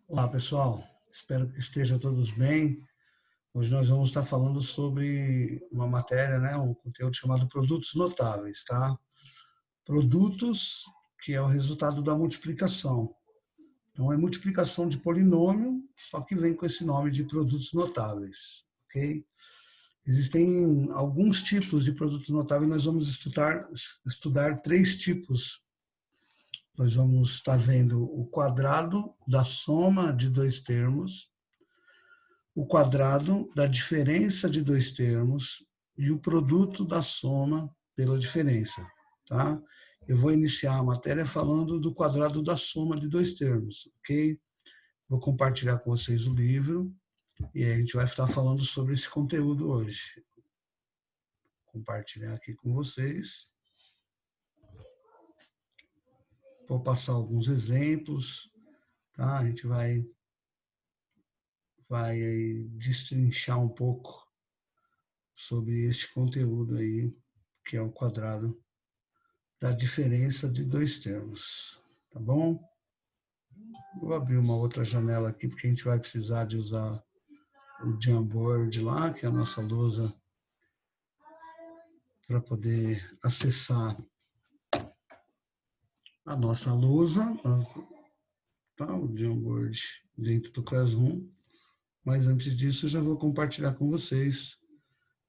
Olá, pessoal. Espero que estejam todos bem. Hoje nós vamos estar falando sobre uma matéria, né, um conteúdo chamado produtos notáveis, tá? Produtos que é o resultado da multiplicação. Então, é multiplicação de polinômio, só que vem com esse nome de produtos notáveis, ok? Existem alguns tipos de produtos notáveis, nós vamos estudar três tipos. Nós vamos estar vendo o quadrado da soma de dois termos, o quadrado da diferença de dois termos e o produto da soma pela diferença, tá? Eu vou iniciar a matéria falando do quadrado da soma de dois termos, ok? Vou compartilhar com vocês o livro e a gente vai estar falando sobre esse conteúdo hoje. Vou compartilhar aqui com vocês. Vou passar alguns exemplos, tá? A gente vai aí destrinchar um pouco sobre este conteúdo aí, que é o quadrado da diferença de dois termos, tá bom? Vou abrir uma outra janela aqui, porque a gente vai precisar de usar o Jamboard lá, que é a nossa lousa, para poder acessar a nossa lousa, tá? O Jamboard dentro do Classroom. Mas antes disso, eu já vou compartilhar com vocês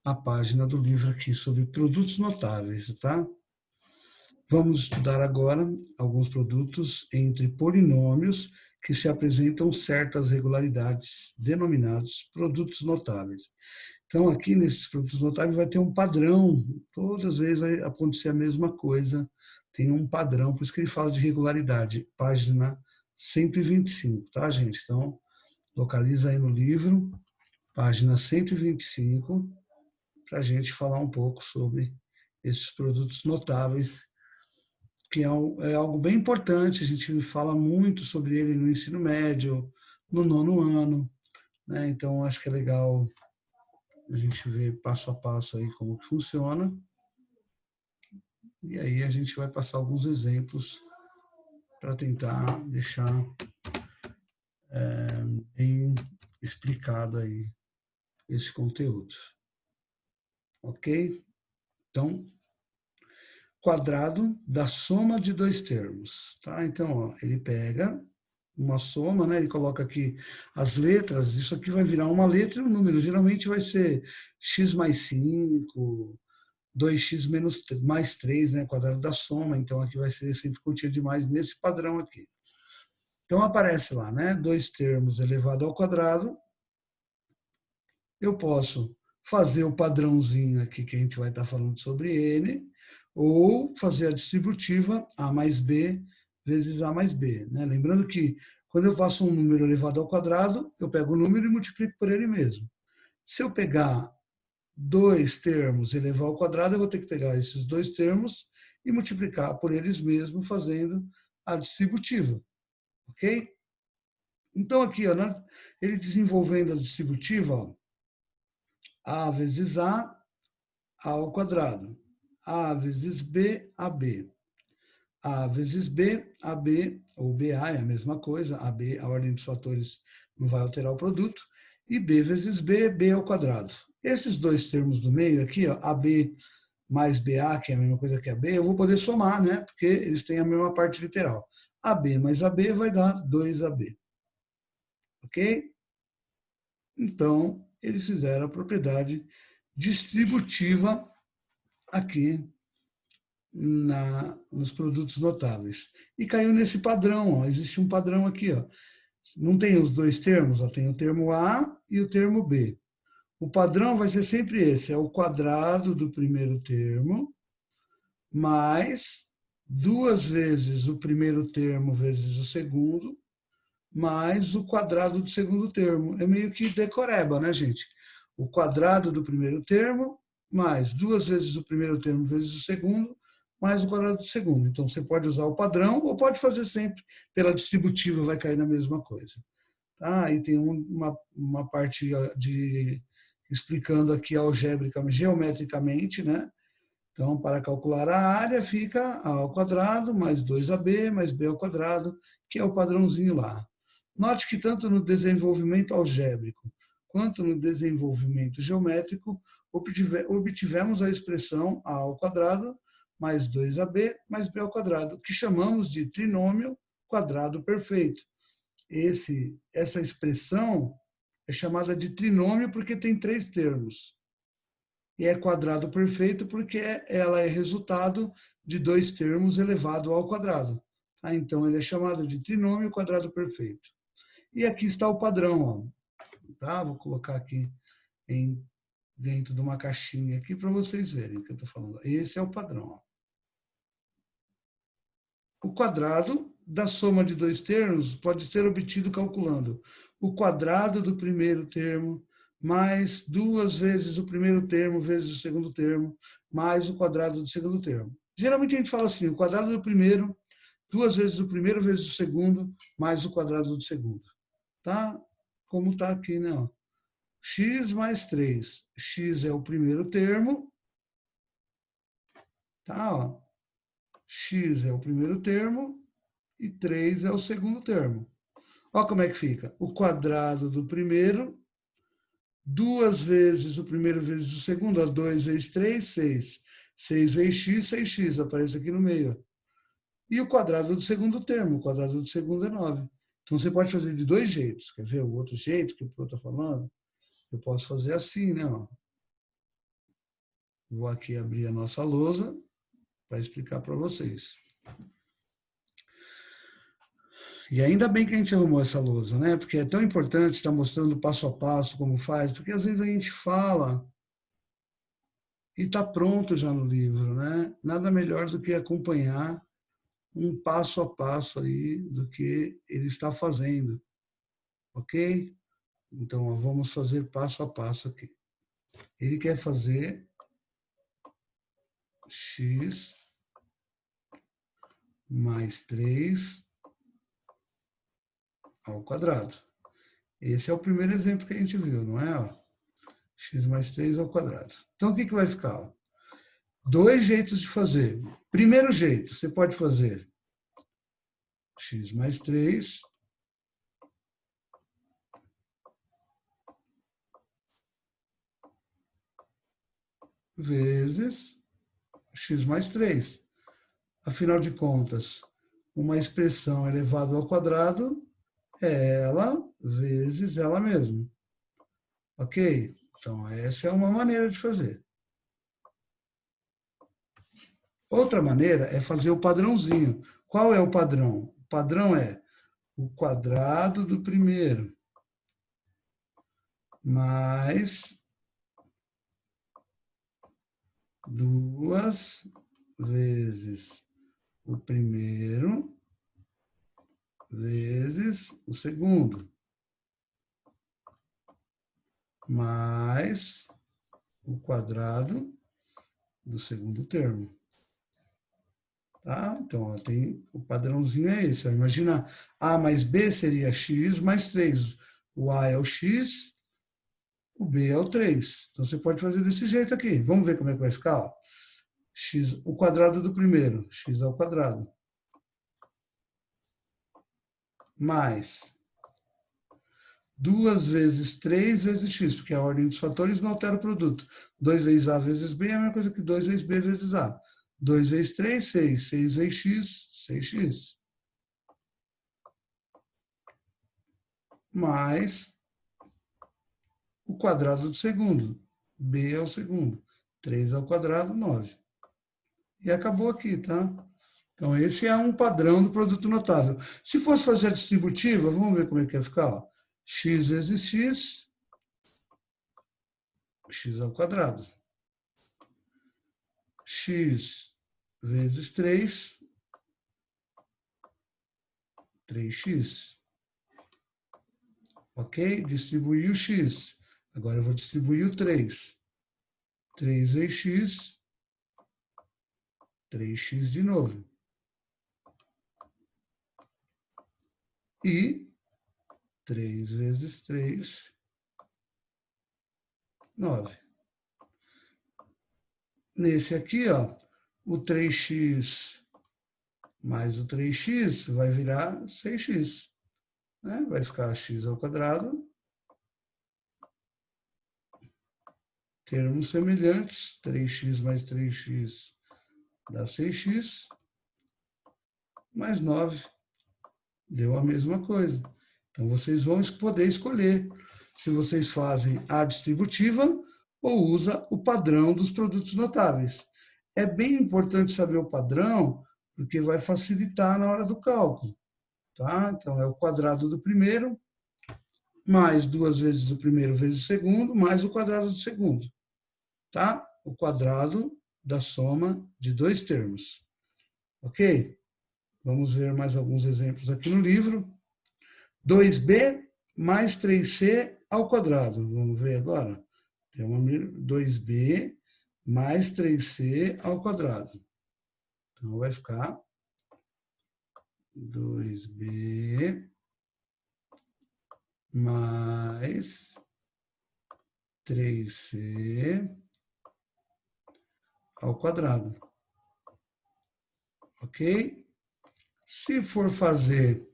a página do livro aqui sobre produtos notáveis, tá? Vamos estudar agora alguns produtos entre polinômios que se apresentam certas regularidades, denominados produtos notáveis. Então, aqui nesses produtos notáveis vai ter um padrão, todas as vezes vai acontecer a mesma coisa, tem um padrão, por isso que ele fala de regularidade, página 125, tá, gente? Então, localiza aí no livro, página 125, para a gente falar um pouco sobre esses produtos notáveis, que é algo bem importante, a gente fala muito sobre ele no ensino médio, no nono ano, né? Então, acho que é legal a gente ver passo a passo aí como que funciona, e aí a gente vai passar alguns exemplos para tentar deixar bem explicado aí esse conteúdo, ok? Então, quadrado da soma de dois termos, tá? Então, ó, ele pega uma soma, né? Ele coloca aqui as letras, isso aqui vai virar uma letra e um número, geralmente vai ser x mais 5, 2x menos, mais 3, né? Quadrado da soma, então aqui vai ser sempre quantia de mais nesse padrão aqui. Então aparece lá, né? Dois termos elevado ao quadrado, eu posso fazer o padrãozinho aqui que a gente vai estar falando sobre ele, ou fazer a distributiva A mais B vezes A mais B, né? Lembrando que quando eu faço um número elevado ao quadrado, eu pego o número e multiplico por ele mesmo. Se eu pegar dois termos e elevar ao quadrado, eu vou ter que pegar esses dois termos e multiplicar por eles mesmos, fazendo a distributiva, ok? Então aqui, ó, né, ele desenvolvendo a distributiva, ó, A vezes A ao quadrado. A vezes B, AB. A vezes B, AB, ou BA é a mesma coisa, AB, a ordem dos fatores não vai alterar o produto, e B vezes B, B ao quadrado. Esses dois termos do meio aqui, ó, AB mais BA, que é a mesma coisa que AB, eu vou poder somar, né? Porque eles têm a mesma parte literal. AB mais AB vai dar 2AB. Ok? Então, eles fizeram a propriedade distributiva aqui nos produtos notáveis. E caiu nesse padrão, ó. Existe um padrão aqui, ó. Não tem os dois termos, ó. Tem o termo A e o termo B. O padrão vai ser sempre esse, é o quadrado do primeiro termo, mais duas vezes o primeiro termo vezes o segundo, mais o quadrado do segundo termo. É meio que decoreba, né, gente? O quadrado do primeiro termo, mais duas vezes o primeiro termo vezes o segundo, mais o quadrado do segundo. Então, você pode usar o padrão ou pode fazer sempre pela distributiva, vai cair na mesma coisa. Tá? Aí tem uma parte de explicando aqui geometricamente, né? Então, para calcular a área, fica A ao quadrado mais 2AB mais B ao quadrado, que é o padrãozinho lá. Note que tanto no desenvolvimento algébrico quanto no desenvolvimento geométrico, obtivemos a expressão a ao quadrado mais 2ab mais b ao quadrado, que chamamos de trinômio quadrado perfeito. Essa expressão é chamada de trinômio porque tem 3 termos. E é quadrado perfeito porque ela é resultado de 2 termos elevado ao quadrado. Tá? Então, ele é chamado de trinômio quadrado perfeito. E aqui está o padrão. Ó. Tá? Vou colocar aqui dentro de uma caixinha aqui para vocês verem o que eu estou falando. Esse é o padrão. Ó. O quadrado da soma de 2 termos pode ser obtido calculando o quadrado do primeiro termo mais 2 vezes o primeiro termo vezes o segundo termo mais o quadrado do segundo termo. Geralmente a gente fala assim, o quadrado do primeiro, 2 vezes o primeiro vezes o segundo mais o quadrado do segundo. Tá? Como está aqui, né? Ó. X mais 3. X é o primeiro termo. Tá? Ó. X é o primeiro termo e 3 é o segundo termo. Olha como é que fica. O quadrado do primeiro, 2 vezes o primeiro vezes o segundo, 2 vezes 3, 6. 6 vezes x, 6x, aparece aqui no meio. E o quadrado do segundo termo, o quadrado do segundo é 9. Então você pode fazer de 2 jeitos. Quer ver o outro jeito que o Pro está falando? Eu posso fazer assim, né? Ó. Vou aqui abrir a nossa lousa para explicar para vocês. E ainda bem que a gente arrumou essa lousa, né? Porque é tão importante estar mostrando passo a passo como faz, porque às vezes a gente fala e está pronto já no livro, né? Nada melhor do que acompanhar um passo a passo aí do que ele está fazendo, ok? Então, vamos fazer passo a passo aqui. Ele quer fazer x mais 3 ao quadrado. Esse é o primeiro exemplo que a gente viu, não é? X mais 3 ao quadrado. Então, o que vai ficar? 2 jeitos de fazer. Primeiro jeito, você pode fazer x mais 3 vezes x mais 3. Afinal de contas, uma expressão elevada ao quadrado é ela vezes ela mesma. Ok? Então, essa é uma maneira de fazer. Outra maneira é fazer o padrãozinho. Qual é o padrão? O padrão é o quadrado do primeiro mais 2 vezes o primeiro vezes o segundo, mais o quadrado do segundo termo. Tá? Então, ó, tem, o padrãozinho é esse. Ó. Imagina A mais B seria x mais 3. O A é o x, o B é o 3. Então, você pode fazer desse jeito aqui. Vamos ver como é que vai ficar? Ó. X, o quadrado do primeiro, x ao quadrado. Mais 2 vezes 3 vezes x, porque a ordem dos fatores não altera o produto. 2 vezes A vezes B é a mesma coisa que 2 vezes B vezes A. 2 vezes 3, 6. 6 vezes x, 6x. Mais o quadrado do segundo. B é o segundo. 3 ao quadrado, 9. E acabou aqui, tá? Então, esse é um padrão do produto notável. Se fosse fazer a distributiva, vamos ver como é que ia ficar. Ó. X vezes x, x ao quadrado. X vezes 3, 3x. Ok? Distribuí o x. Agora eu vou distribuir o 3. 3 vezes x, 3x de novo. E 3 vezes 3, 9. Nesse aqui, ó, o 3x mais o 3x vai virar 6x. né? Vai ficar x ao quadrado. Termos semelhantes, 3x mais 3x dá 6x, mais 9 deu a mesma coisa. Então, vocês vão poder escolher se vocês fazem a distributiva ou usa o padrão dos produtos notáveis. É bem importante saber o padrão, porque vai facilitar na hora do cálculo. Tá? Então, é o quadrado do primeiro, mais 2 vezes o primeiro vezes o segundo, mais o quadrado do segundo. Tá? O quadrado da soma de dois termos. Ok? Vamos ver mais alguns exemplos aqui no livro. 2b mais 3c ao quadrado. Vamos ver agora. Tem uma 2b mais 3c ao quadrado. Então, vai ficar 2b mais 3c ao quadrado. Ok? Se for fazer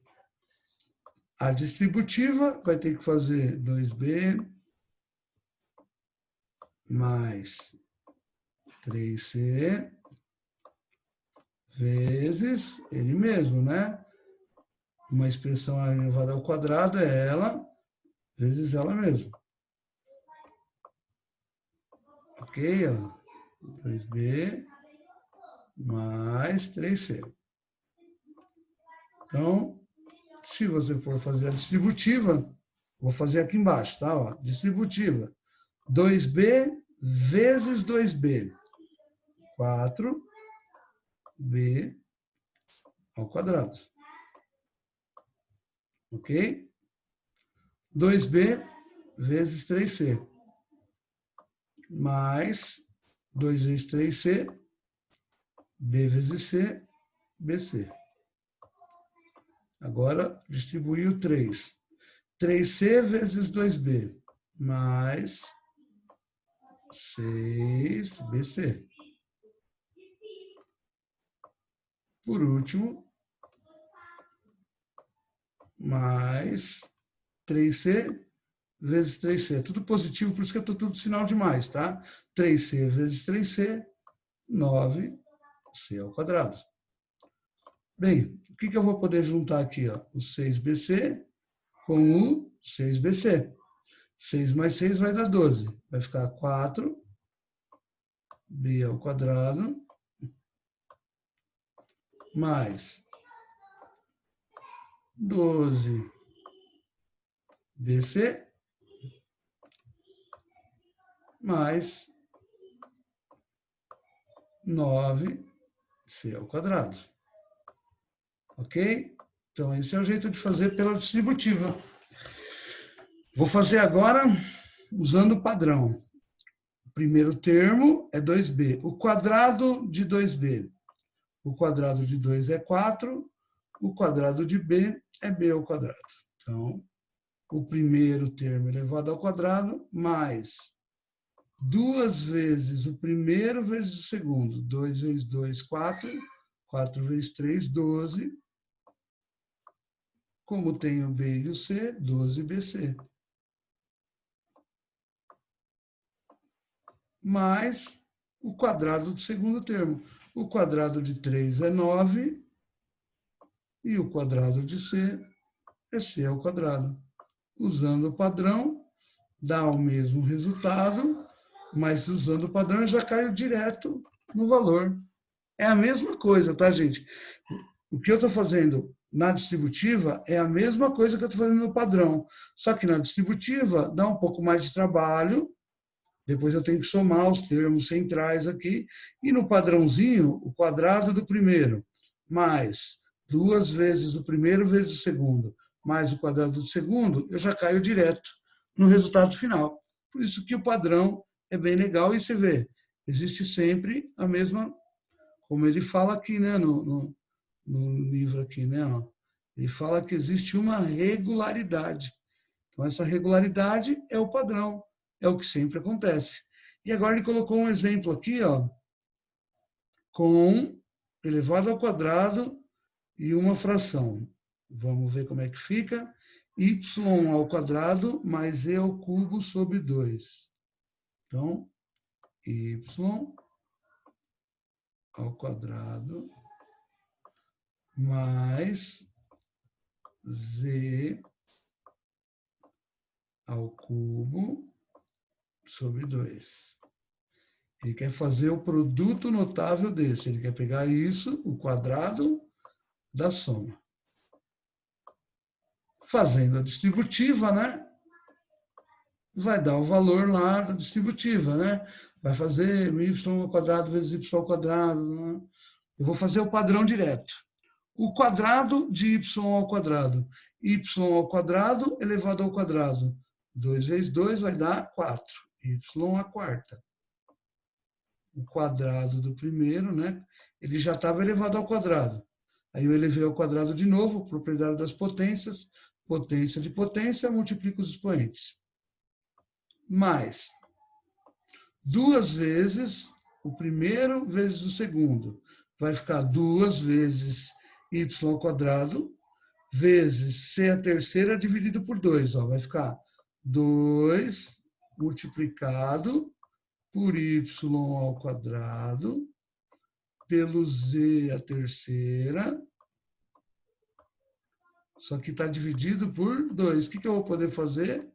a distributiva, vai ter que fazer 2b mais 3c vezes ele mesmo, né? Uma expressão elevada ao quadrado é ela vezes ela mesma. Ok? 2b mais 3c. Então, se você for fazer a distributiva, vou fazer aqui embaixo, tá? Ó, distributiva. 2b vezes 2b. 4b ao quadrado. Ok? 2b vezes 3c. Mais 2 vezes 3c, b vezes c, bc. Agora, distribuir o 3. 3c vezes 2b, mais 6bc. Por último, mais 3c vezes 3c. Tudo positivo, por isso que eu estou tudo sinal de mais, tá? 3c vezes 3c, 9c ao quadrado. Bem, o que eu vou poder juntar aqui? Ó? O 6bc com o 6bc. 6 mais 6 vai dar 12. Vai ficar 4b ao quadrado mais 12bc mais 9c ao quadrado. Ok? Então, esse é o jeito de fazer pela distributiva. Vou fazer agora usando o padrão. O primeiro termo é 2b. O quadrado de 2b. O quadrado de 2 é 4. O quadrado de b é b ao quadrado. Então, o primeiro termo elevado ao quadrado, mais 2 vezes o primeiro vezes o segundo. 2 vezes 2, 4. 4 vezes 3, 12. Como tem o b e o c, 12bc. Mais o quadrado do segundo termo. O quadrado de 3 é 9 e o quadrado de c é c ao quadrado. Usando o padrão, dá o mesmo resultado, mas usando o padrão eu já caio direto no valor. É a mesma coisa, tá, gente? O que eu estou fazendo na distributiva é a mesma coisa que eu estou fazendo no padrão. Só que na distributiva dá um pouco mais de trabalho, depois eu tenho que somar os termos centrais aqui, e no padrãozinho, o quadrado do primeiro, mais 2 vezes o primeiro vezes o segundo, mais o quadrado do segundo, eu já caio direto no resultado final. Por isso que o padrão é bem legal, e você vê, existe sempre a mesma, como ele fala aqui, né, no livro aqui, né, ó, ele fala que existe uma regularidade. Então, essa regularidade é o padrão, é o que sempre acontece. E agora ele colocou um exemplo aqui, ó, com elevado ao quadrado e uma fração. Vamos ver como é que fica. Y ao quadrado mais E ao cubo sobre 2. Então, Y ao quadrado mais Z ao cubo sobre 2. Ele quer fazer o produto notável desse. Ele quer pegar isso, o quadrado da soma. Fazendo a distributiva, né? Vai dar o valor lá da distributiva, né? Vai fazer y ao quadrado vezes y ao quadrado. Né? Eu vou fazer o padrão direto. O quadrado de y ao quadrado. Y ao quadrado elevado ao quadrado. 2 vezes 2 vai dar 4. Y à quarta. O quadrado do primeiro, né? Ele já estava elevado ao quadrado. Aí eu elevei ao quadrado de novo, propriedade das potências, potência de potência, multiplica os expoentes. Mais 2 vezes o primeiro vezes o segundo. Vai ficar 2 vezes y ao quadrado vezes c a terceira dividido por 2. Ó, vai ficar 2 multiplicado por y ao quadrado pelo z a terceira. Só que está dividido por 2. O que eu vou poder fazer?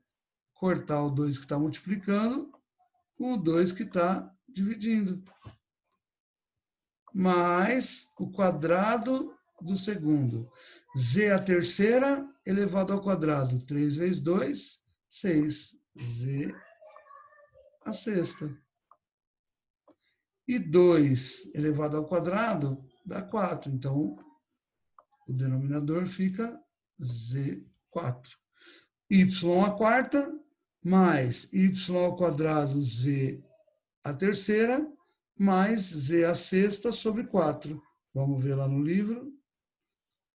Cortar o 2 que está multiplicando com o 2 que está dividindo. Mais o quadrado do segundo. Z a terceira elevado ao quadrado. 3 vezes 2, 6. Z a sexta. E 2 elevado ao quadrado dá 4. Então, o denominador fica Z4. Y à quarta mais y ao quadrado z a terceira mais z a sexta sobre 4. Vamos ver lá no livro.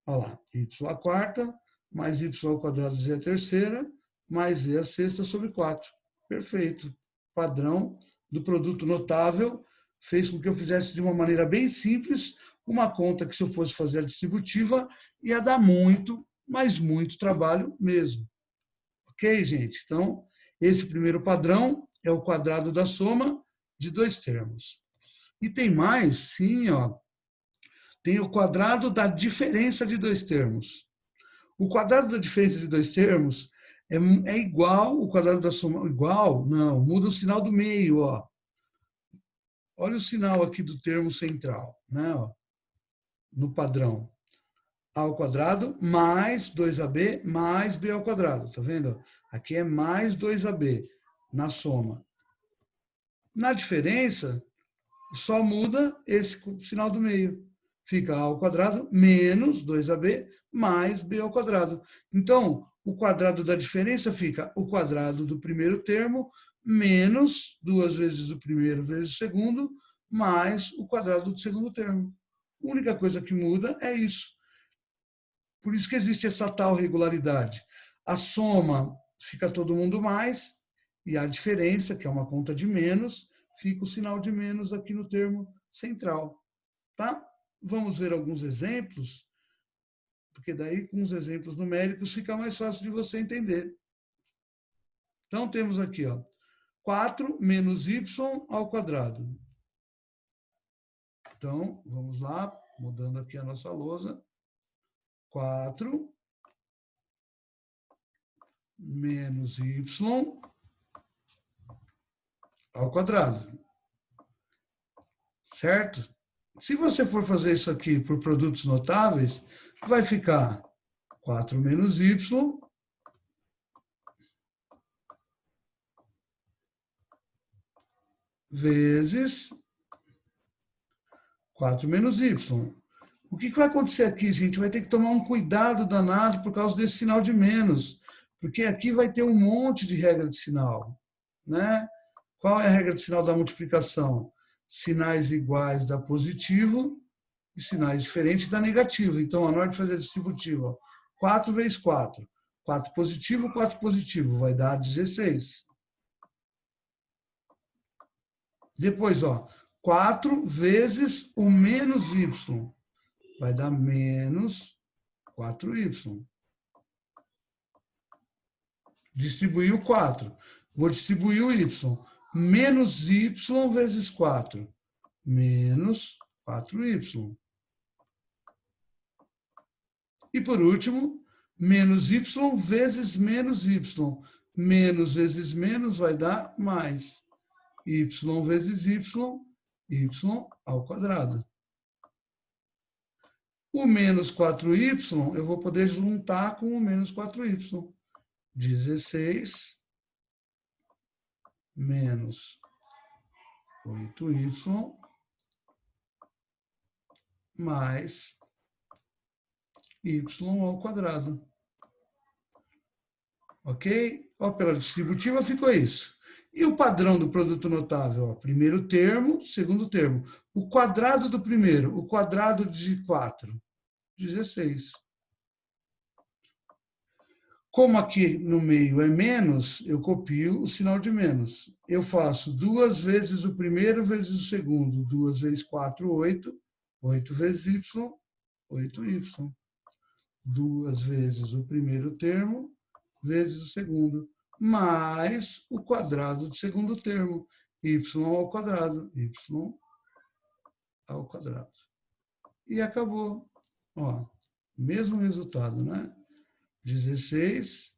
Olha lá, y à quarta mais y ao quadrado z a terceira mais z a sexta sobre 4. Perfeito. Padrão do produto notável fez com que eu fizesse de uma maneira bem simples uma conta que, se eu fosse fazer a distributiva, ia dar muito, mas muito trabalho mesmo. Ok, gente? Então, esse primeiro padrão é o quadrado da soma de 2 termos. E tem mais, sim, ó. Tem o quadrado da diferença de 2 termos. O quadrado da diferença de 2 termos é igual, o quadrado da soma, igual, não, muda o sinal do meio, ó. Olha o sinal aqui do termo central, né, ó, no padrão. A ao quadrado mais 2ab mais b ao quadrado, tá vendo? Aqui é mais 2ab na soma. Na diferença, só muda esse sinal do meio. Fica a ao quadrado menos 2ab mais b ao quadrado. Então, o quadrado da diferença fica o quadrado do primeiro termo menos 2 vezes o primeiro vezes o segundo mais o quadrado do segundo termo. A única coisa que muda é isso. Por isso que existe essa tal regularidade. A soma fica todo mundo mais, e a diferença, que é uma conta de menos, fica o sinal de menos aqui no termo central. Tá? Vamos ver alguns exemplos, porque daí com os exemplos numéricos fica mais fácil de você entender. Então temos aqui, ó, 4 menos y ao quadrado. Então, vamos lá, mudando aqui a nossa lousa. 4 menos y ao quadrado. Certo? Se você for fazer isso aqui por produtos notáveis, vai ficar 4 menos y vezes 4 menos y. O que vai acontecer aqui, gente? Vai ter que tomar um cuidado danado por causa desse sinal de menos, porque aqui vai ter um monte de regra de sinal, né? Qual é a regra de sinal da multiplicação? Sinais iguais dá positivo e sinais diferentes dá negativo. Então, a hora de fazer a distributiva, 4 vezes 4. 4 positivo, vai dar 16. Depois, ó, 4 vezes o menos y. Vai dar menos 4y. Distribuir o 4. Vou distribuir o y. Menos y vezes 4. Menos 4y. E, por último, menos y vezes menos y. Menos vezes menos vai dar mais. Y vezes y ao quadrado. O menos 4y eu vou poder juntar com o menos 4y. 16 menos 8y mais y ao quadrado. Ok? Ó, pela distributiva ficou isso. E o padrão do produto notável? Ó, primeiro termo, segundo termo. O quadrado do primeiro, o quadrado de 4, 16. Como aqui no meio é menos, eu copio o sinal de menos. Eu faço 2 vezes o primeiro vezes o segundo. 2 vezes 4, 8. 8 vezes y, 8y. 2 vezes o primeiro termo vezes o segundo, mais o quadrado do segundo termo, y ao quadrado, y ao quadrado. E acabou. Ó, mesmo resultado, né? 16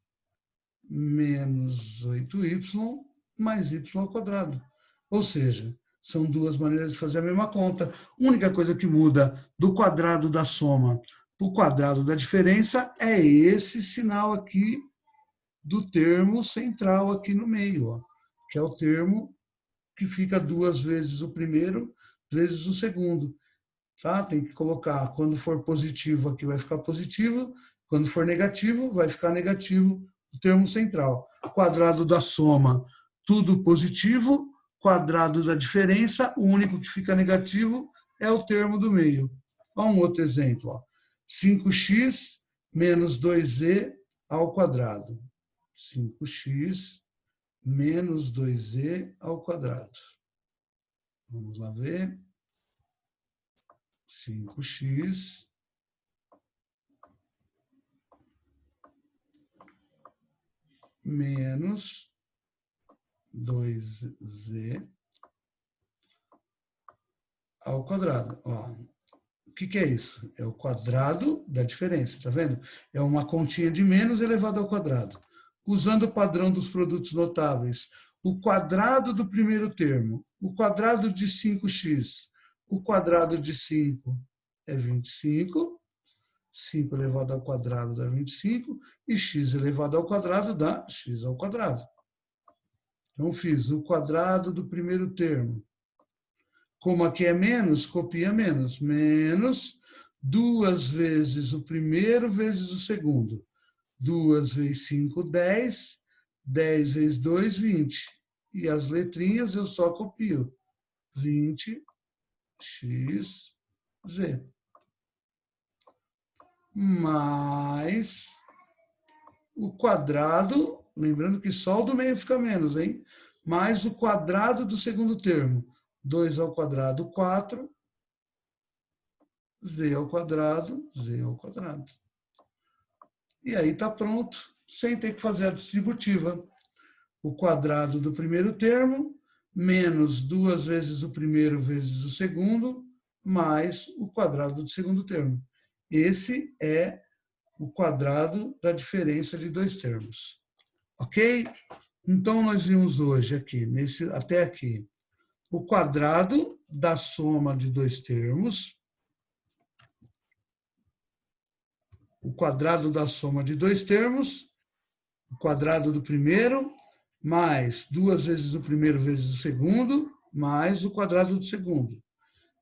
menos 8y mais y ao quadrado. Ou seja, são duas maneiras de fazer a mesma conta. A única coisa que muda do quadrado da soma para o quadrado da diferença é esse sinal aqui do termo central aqui no meio, ó, que é o termo que fica 2 vezes o primeiro vezes o segundo. Tá? Tem que colocar, quando for positivo aqui vai ficar positivo, quando for negativo vai ficar negativo o termo central. Quadrado da soma, tudo positivo, quadrado da diferença, o único que fica negativo é o termo do meio. Olha um outro exemplo, ó. 5x menos 2z ao quadrado. 5x menos 2z ao quadrado. Vamos lá ver. 5x menos 2z ao quadrado. Ó, o que é isso? É o quadrado da diferença, tá vendo? É uma continha de menos elevado ao quadrado. Usando o padrão dos produtos notáveis, o quadrado do primeiro termo, o quadrado de 5x, o quadrado de 5 é 25, 5 elevado ao quadrado dá 25, e x elevado ao quadrado dá x ao quadrado. Então, fiz o quadrado do primeiro termo. Como aqui é menos, copia menos. Menos 2 vezes o primeiro vezes o segundo. 2 vezes 5, 10. 10 vezes 2, 20. E as letrinhas eu só copio. 20, x, z. Mais o quadrado, lembrando que só o do meio fica menos, hein? Mais o quadrado do segundo termo. 2 ao quadrado, 4. Z ao quadrado, z ao quadrado. E aí está pronto, sem ter que fazer a distributiva. O quadrado do primeiro termo, menos 2 vezes o primeiro vezes o segundo, mais o quadrado do segundo termo. Esse é o quadrado da diferença de dois termos. Ok? Então, nós vimos hoje aqui, até aqui, o quadrado da soma de dois termos, o quadrado da soma de dois termos, o quadrado do primeiro, mais 2 vezes o primeiro vezes o segundo, mais o quadrado do segundo.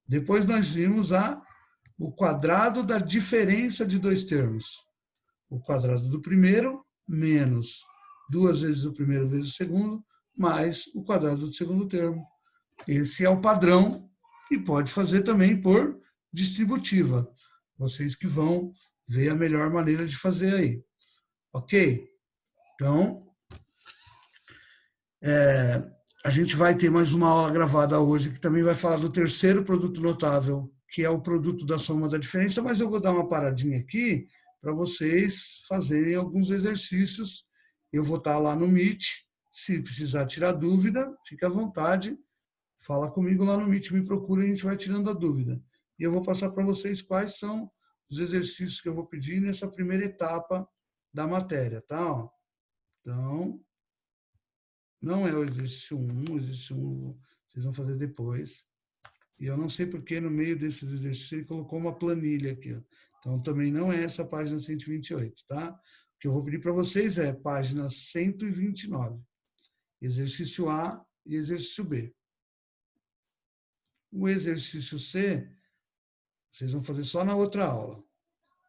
Depois nós vimos o quadrado da diferença de dois termos. O quadrado do primeiro, menos 2 vezes o primeiro vezes o segundo, mais o quadrado do segundo termo. Esse é o padrão e pode fazer também por distributiva. Vocês que vão ver a melhor maneira de fazer aí. Ok? Então, a gente vai ter mais uma aula gravada hoje que também vai falar do terceiro produto notável, que é o produto da soma da diferença, mas eu vou dar uma paradinha aqui para vocês fazerem alguns exercícios. Eu vou estar lá no Meet. Se precisar tirar dúvida, fique à vontade. Fala comigo lá no Meet, me procura e a gente vai tirando a dúvida. E eu vou passar para vocês quais são os exercícios que eu vou pedir nessa primeira etapa da matéria, tá? Então, não é o exercício 1, o exercício 1 vocês vão fazer depois. E eu não sei porque no meio desses exercícios ele colocou uma planilha aqui. Ó. Então, também não é essa página 128, tá? O que eu vou pedir para vocês é página 129, exercício A e exercício B. O exercício C, vocês vão fazer só na outra aula,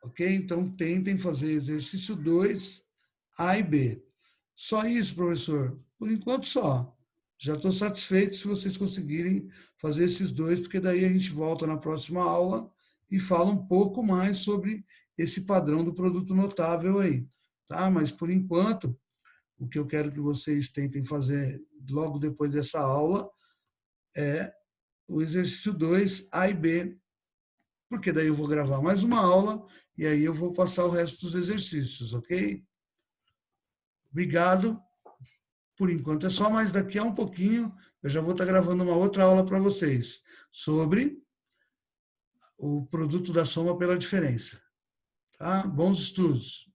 ok? Então, tentem fazer exercício 2, A e B. Só isso, professor? Por enquanto, só. Já estou satisfeito se vocês conseguirem fazer esses dois, porque daí a gente volta na próxima aula e fala um pouco mais sobre esse padrão do produto notável aí. Tá? Mas, por enquanto, o que eu quero que vocês tentem fazer logo depois dessa aula é o exercício 2, A e B, porque daí eu vou gravar mais uma aula e aí eu vou passar o resto dos exercícios, ok? Obrigado. Por enquanto é só, mas daqui a um pouquinho eu já vou estar gravando uma outra aula para vocês sobre o produto da soma pela diferença. Tá? Bons estudos!